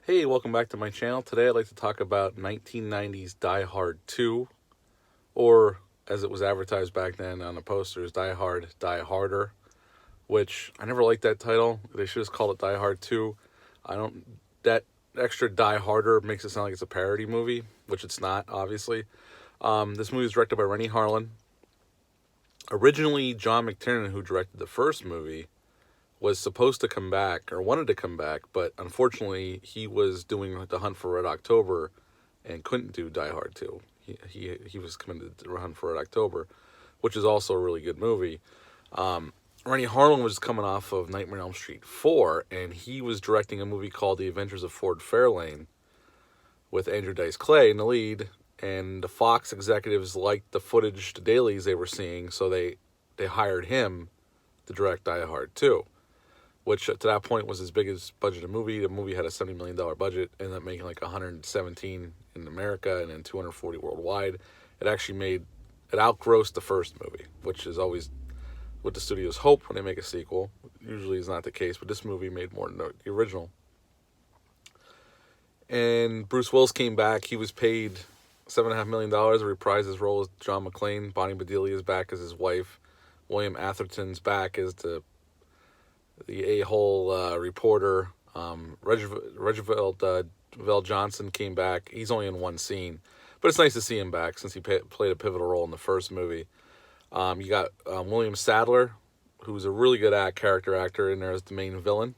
Hey, welcome back to my channel. Today I'd like to talk about 1990's Die Hard 2, or as it was advertised back then on the posters, Die Hard, Die Harder, which I never liked that title. They should have called it Die Hard 2. That extra Die Harder makes it sound like it's a parody movie, which it's not, obviously. This movie was directed by Rennie Harlan. Originally, John McTiernan, who directed the first movie, was supposed to come back or wanted to come back, but unfortunately he was doing The Hunt for Red October and couldn't do Die Hard 2. He was coming to The Hunt for Red October, which is also a really good movie. Rennie Harlan was coming off of Nightmare on Elm Street 4, and he was directing a movie called The Adventures of Ford Fairlane with Andrew Dice Clay in the lead, and the Fox executives liked the footage, the dailies they were seeing, so they hired him to direct Die Hard 2, which to that point was his biggest budgeted movie. The movie had a $70 million budget, ended up making like 117 in America and then 240 worldwide. It outgrossed the first movie, which is always what the studios hope when they make a sequel. Usually is not the case, but this movie made more than the original. And Bruce Willis came back. He was paid $7.5 million to reprise his role as John McClane. Bonnie Bedelia is back as his wife. William Atherton's back as the a-hole reporter. Reginald Vell Johnson came back. He's only in one scene, but it's nice to see him back since he played a pivotal role in the first movie. You got William Sadler, who's a really good character actor in there as the main villain.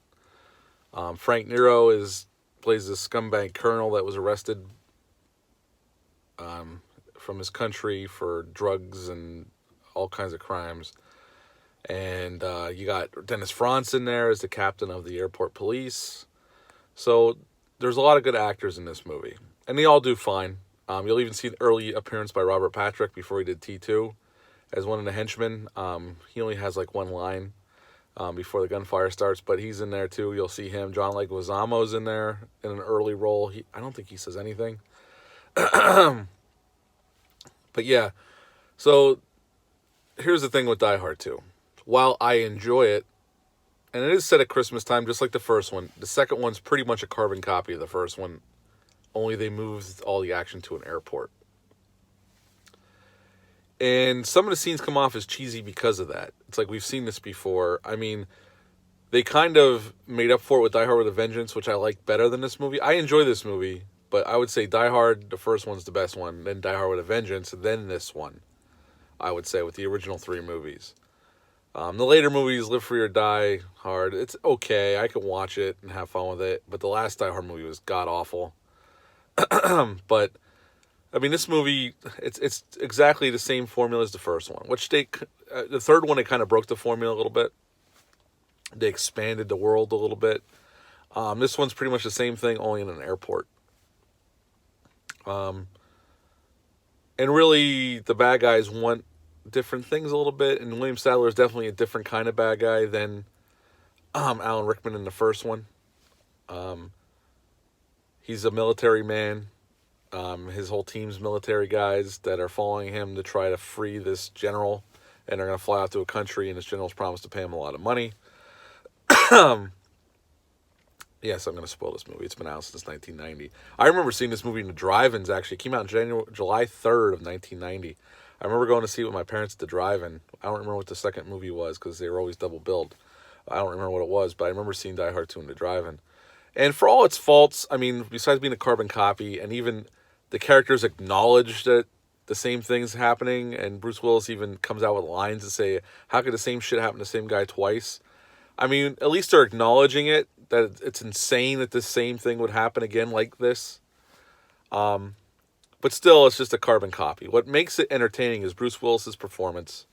Frank Nero plays this scumbag colonel that was arrested from his country for drugs and all kinds of crimes. And you got Dennis Franz in there as the captain of the airport police. So there's a lot of good actors in this movie, and they all do fine. You'll even see an early appearance by Robert Patrick before he did T2 as one of the henchmen. He only has like one line before the gunfire starts, but he's in there too. You'll see him. John Leguizamo's in there in an early role. I don't think he says anything. But yeah, so here's the thing with Die Hard 2. While I enjoy it, and it is set at Christmas time, just like the first one, the second one's pretty much a carbon copy of the first one, only they moved all the action to an airport. And some of the scenes come off as cheesy because of that. It's like we've seen this before. I mean, they kind of made up for it with Die Hard with a Vengeance, which I like better than this movie. I enjoy this movie, but I would say Die Hard, the first one's the best one, then Die Hard with a Vengeance, then this one, I would say, with the original three movies. The later movies, Live Free or Die Hard, it's okay. I can watch it and have fun with it. But the last Die Hard movie was god-awful. But, I mean, this movie, it's exactly the same formula as the first one. Which the third one, they kind of broke the formula a little bit. They expanded the world a little bit. This one's pretty much the same thing, only in an airport. And really, the bad guys want different things a little bit, and William Sadler is definitely a different kind of bad guy than Alan Rickman in the first one. He's a military man. His whole team's military guys that are following him to try to free this general, and they're going to fly out to a country, and this general's promised to pay him a lot of money. Yes, I'm going to spoil this movie. It's been out since 1990. I remember seeing this movie in the drive-ins, actually. It came out in July 3rd of 1990. I remember going to see it with my parents at the drive-in. I don't remember what the second movie was because they were always double billed. I don't remember what it was, but I remember seeing Die Hard 2 in the drive-in. And for all its faults, I mean, besides being a carbon copy, and even the characters acknowledge that the same thing's happening, and Bruce Willis even comes out with lines to say, how could the same shit happen to the same guy twice? I mean, at least they're acknowledging it, that it's insane that the same thing would happen again like this. But still, it's just a carbon copy. What makes it entertaining is Bruce Willis's performance.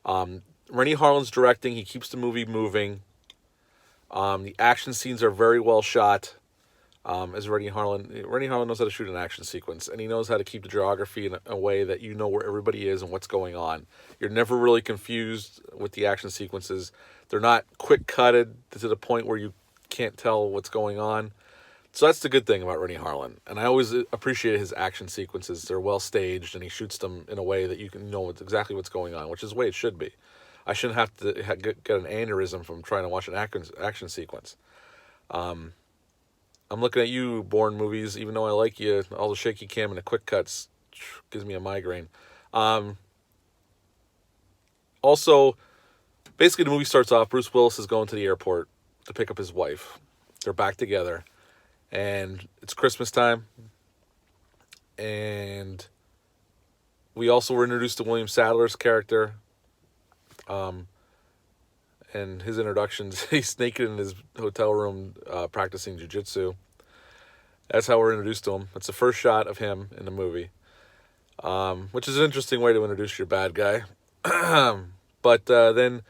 Rennie Harlan's directing. He keeps the movie moving. The action scenes are very well shot. As Rennie Harlan knows how to shoot an action sequence, and he knows how to keep the geography in a way that you know where everybody is and what's going on. You're never really confused with the action sequences. They're not quick-cutted to the point where you can't tell what's going on. So that's the good thing about Rennie Harlan. And I always appreciate his action sequences. They're well staged, and he shoots them in a way that you can know exactly what's going on, which is the way it should be. I shouldn't have to get an aneurysm from trying to watch an action sequence. I'm looking at you, Bourne movies. Even though I like you, all the shaky cam and the quick cuts gives me a migraine. Um, Also, basically, the movie starts off. Bruce Willis is going to the airport to pick up his wife. They're back together, and it's Christmas time. And we also were introduced to William Sadler's character. And his introductions, he's naked in his hotel room practicing jiu-jitsu. That's how we're introduced to him. That's the first shot of him in the movie, which is an interesting way to introduce your bad guy. But then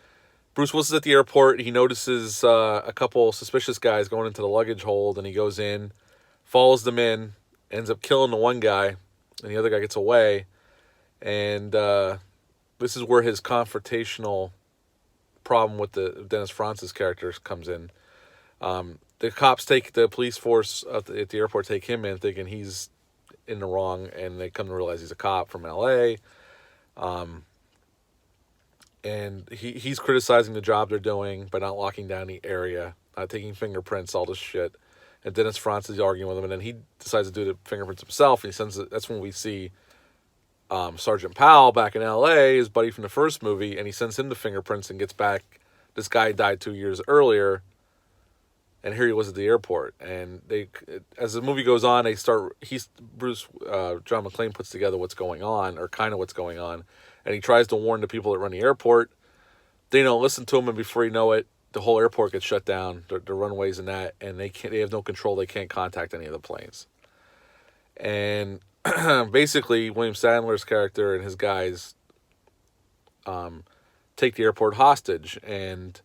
Bruce Willis is at the airport. He notices a couple suspicious guys going into the luggage hold, and he goes in, follows them in, ends up killing the one guy, and the other guy gets away. And this is where his confrontational problem with the Dennis Francis character comes in. The cops take the police force at the airport, take him in, thinking he's in the wrong, and they come to realize he's a cop from L.A. And he's criticizing the job they're doing by not locking down the area, not taking fingerprints, all this shit. And Dennis Francis is arguing with him, and then he decides to do the fingerprints himself. And he sends it. That's when we see Sergeant Powell back in L.A., his buddy from the first movie, and he sends him the fingerprints and gets back. This guy died 2 years earlier, and here he was at the airport. And as the movie goes on, John McClane puts together what's going on, or kind of what's going on, and he tries to warn the people that run the airport. They don't listen to him, and before you know it, the whole airport gets shut down, the runways and that, and they have no control. They can't contact any of the planes. And basically, William Sadler's character and his guys take the airport hostage, and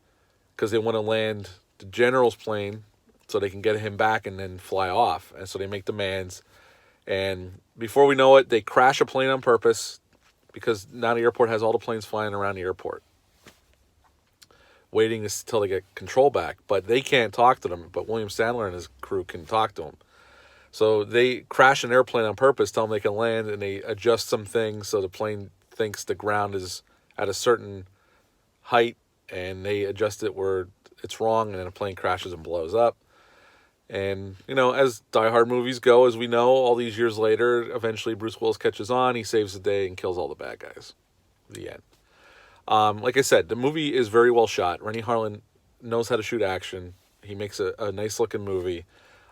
because they want to land the general's plane so they can get him back and then fly off. And so they make demands, and before we know it, they crash a plane on purpose, because now the airport has all the planes flying around the airport, waiting until they get control back. But they can't talk to them, but William Sadler and his crew can talk to them. So they crash an airplane on purpose, tell them they can land, and they adjust some things so the plane thinks the ground is at a certain height, and they adjust it where it's wrong, and then a plane crashes and blows up. And, as Die Hard movies go, as we know, all these years later, eventually Bruce Willis catches on, he saves the day, and kills all the bad guys. The end. Like I said, the movie is very well shot. Rennie Harlin knows how to shoot action. He makes a nice-looking movie.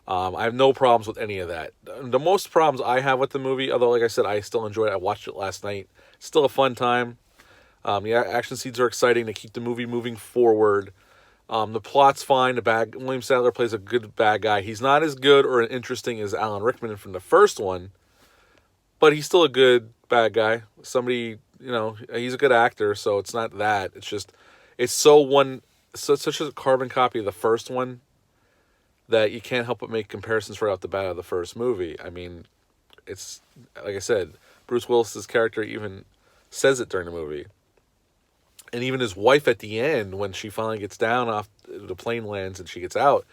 I have no problems with any of that. The most problems I have with the movie, although, like I said, I still enjoyed it. I watched it last night. Still a fun time. The action scenes are exciting to keep the movie moving forward. The plot's fine. William Sadler plays a good bad guy. He's not as good or interesting as Alan Rickman from the first one, but he's still a good bad guy. Somebody, he's a good actor, so it's not that. It's just, it's such a carbon copy of the first one that you can't help but make comparisons right off the bat of the first movie. I mean, it's, like I said, Bruce Willis's character even says it during the movie. And even his wife at the end, when she finally gets down off the plane, lands and she gets out,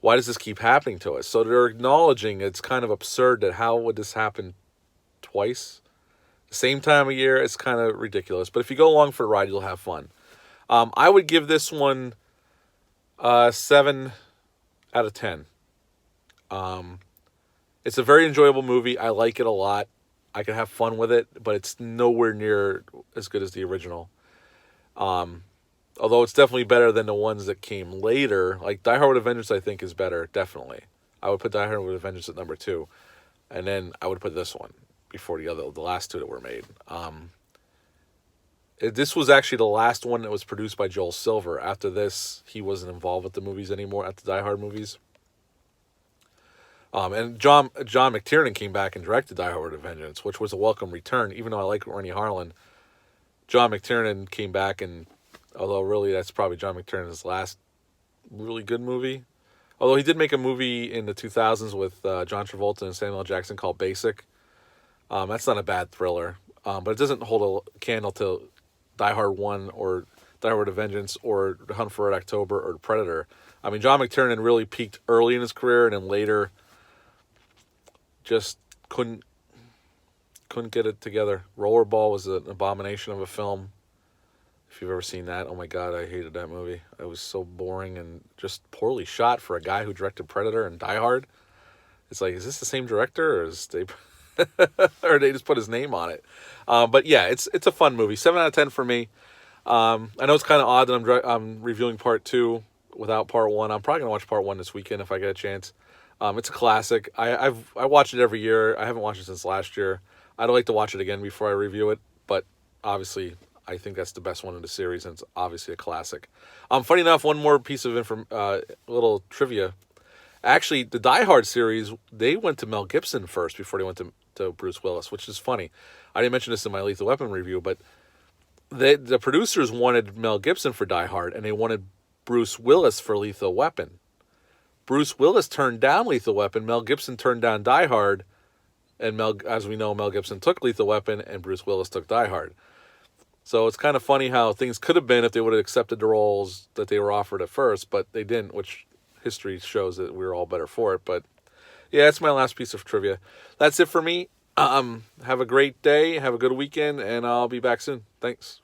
why does this keep happening to us? So they're acknowledging it's kind of absurd that how would this happen twice? Same time of year, it's kind of ridiculous. But if you go along for the ride, you'll have fun. I would give this one 7 out of 10. It's a very enjoyable movie. I like it a lot. I can have fun with it, but it's nowhere near as good as the original. Although it's definitely better than the ones that came later. Like Die Hard with a Vengeance, I think, is better, definitely. I would put Die Hard with a Vengeance at number 2. And then I would put this one before the last two that were made. This was actually the last one that was produced by Joel Silver. After this, he wasn't involved with the movies anymore, at the Die Hard movies. And John McTiernan came back and directed Die Hard with a Vengeance, which was a welcome return. Even though I like Rennie Harlin, John McTiernan came back, and although really that's probably John McTiernan's last really good movie. Although he did make a movie in the 2000s with John Travolta and Samuel L. Jackson called Basic. That's not a bad thriller, but it doesn't hold a candle to Die Hard 1 or Die Hard with a Vengeance or Hunt for Red October or Predator. I mean, John McTiernan really peaked early in his career, and then later just couldn't get it together. Rollerball was an abomination of a film. If you've ever seen that, oh my God, I hated that movie. It was so boring and just poorly shot for a guy who directed Predator and Die Hard. It's like, is this the same director, or is they, or they just put his name on it? But yeah, it's a fun movie. 7 out of 10 for me. I know it's kind of odd that I'm reviewing part 2 without part 1. I'm probably gonna watch part 1 this weekend if I get a chance. It's a classic. I watch it every year. I haven't watched it since last year. I'd like to watch it again before I review it, but obviously I think that's the best one in the series, and it's obviously a classic. Funny enough, one more piece of little trivia. Actually, the Die Hard series, they went to Mel Gibson first before they went to Bruce Willis, which is funny. I didn't mention this in my Lethal Weapon review, but the producers wanted Mel Gibson for Die Hard, and they wanted Bruce Willis for Lethal Weapon. Bruce Willis turned down Lethal Weapon. Mel Gibson turned down Die Hard, and as we know, Mel Gibson took Lethal Weapon, and Bruce Willis took Die Hard. So it's kind of funny how things could have been if they would have accepted the roles that they were offered at first, but they didn't, which history shows that we were all better for it. But yeah, that's my last piece of trivia. That's it for me. Have a great day. Have a good weekend, and I'll be back soon. Thanks.